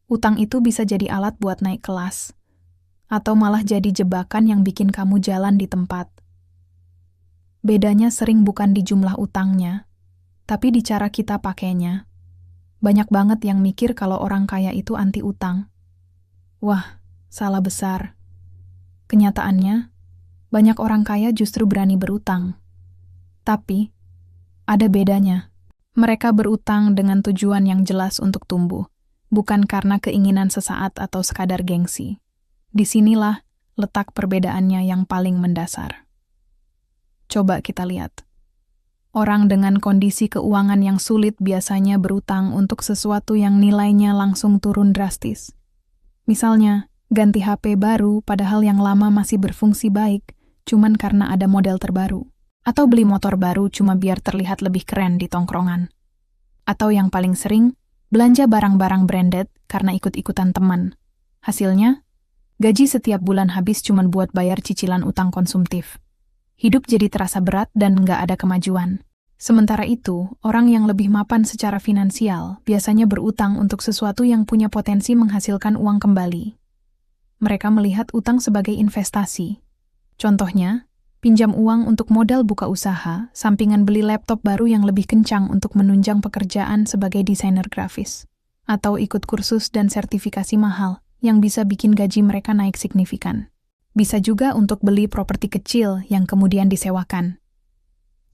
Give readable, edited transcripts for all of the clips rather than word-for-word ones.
Utang itu bisa jadi alat buat naik kelas, atau malah jadi jebakan yang bikin kamu jalan di tempat. Bedanya sering bukan di jumlah utangnya, tapi di cara kita pakainya. Banyak banget yang mikir kalau orang kaya itu anti utang. Wah, salah besar. Kenyataannya, banyak orang kaya justru berani berutang. Tapi, ada bedanya. Mereka berutang dengan tujuan yang jelas untuk tumbuh, bukan karena keinginan sesaat atau sekadar gengsi. Disinilah letak perbedaannya yang paling mendasar. Coba kita lihat. Orang dengan kondisi keuangan yang sulit biasanya berutang untuk sesuatu yang nilainya langsung turun drastis. Misalnya, ganti HP baru padahal yang lama masih berfungsi baik, cuman karena ada model terbaru. Atau beli motor baru cuma biar terlihat lebih keren di tongkrongan. Atau yang paling sering, belanja barang-barang branded karena ikut-ikutan teman. Hasilnya, gaji setiap bulan habis cuma buat bayar cicilan utang konsumtif. Hidup jadi terasa berat dan nggak ada kemajuan. Sementara itu, orang yang lebih mapan secara finansial biasanya berutang untuk sesuatu yang punya potensi menghasilkan uang kembali. Mereka melihat utang sebagai investasi. Contohnya, pinjam uang untuk modal buka usaha, sampingan beli laptop baru yang lebih kencang untuk menunjang pekerjaan sebagai desainer grafis. Atau ikut kursus dan sertifikasi mahal yang bisa bikin gaji mereka naik signifikan. Bisa juga untuk beli properti kecil yang kemudian disewakan.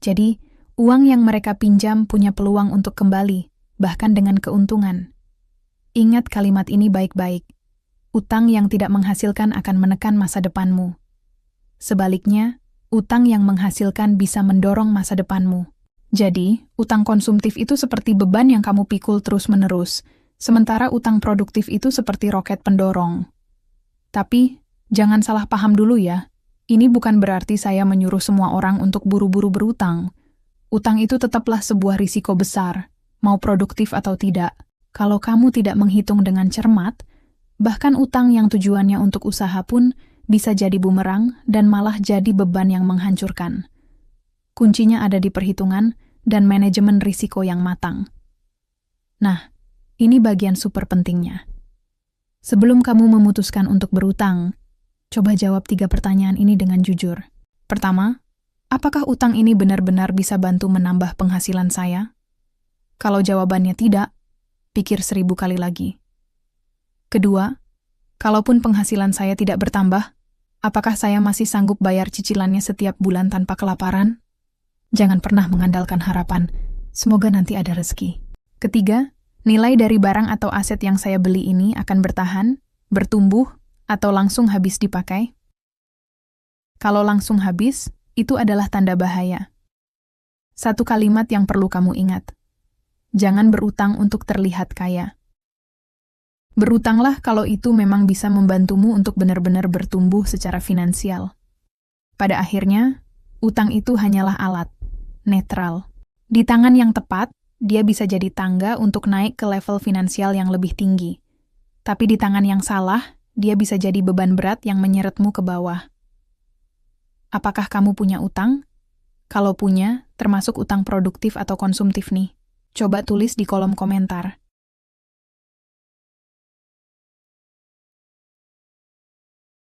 Jadi, uang yang mereka pinjam punya peluang untuk kembali, bahkan dengan keuntungan. Ingat kalimat ini baik-baik. Utang yang tidak menghasilkan akan menekan masa depanmu. Sebaliknya, utang yang menghasilkan bisa mendorong masa depanmu. Jadi, utang konsumtif itu seperti beban yang kamu pikul terus-menerus, sementara utang produktif itu seperti roket pendorong. Tapi, jangan salah paham dulu ya. Ini bukan berarti saya menyuruh semua orang untuk buru-buru berutang. Utang itu tetaplah sebuah risiko besar, mau produktif atau tidak. Kalau kamu tidak menghitung dengan cermat, bahkan utang yang tujuannya untuk usaha pun bisa jadi bumerang dan malah jadi beban yang menghancurkan. Kuncinya ada di perhitungan dan manajemen risiko yang matang. Nah, ini bagian super pentingnya. Sebelum kamu memutuskan untuk berutang, coba jawab 3 pertanyaan ini dengan jujur. Pertama, apakah utang ini benar-benar bisa bantu menambah penghasilan saya? Kalau jawabannya tidak, pikir 1000 kali lagi. Kedua, kalaupun penghasilan saya tidak bertambah, apakah saya masih sanggup bayar cicilannya setiap bulan tanpa kelaparan? Jangan pernah mengandalkan harapan. Semoga nanti ada rezeki. Ketiga, nilai dari barang atau aset yang saya beli ini akan bertahan, bertumbuh, atau langsung habis dipakai? Kalau langsung habis, itu adalah tanda bahaya. Satu kalimat yang perlu kamu ingat. Jangan berutang untuk terlihat kaya. Berutanglah kalau itu memang bisa membantumu untuk benar-benar bertumbuh secara finansial. Pada akhirnya, utang itu hanyalah alat, netral. Di tangan yang tepat, dia bisa jadi tangga untuk naik ke level finansial yang lebih tinggi. Tapi di tangan yang salah, dia bisa jadi beban berat yang menyeretmu ke bawah. Apakah kamu punya utang? Kalau punya, termasuk utang produktif atau konsumtif nih. Coba tulis di kolom komentar.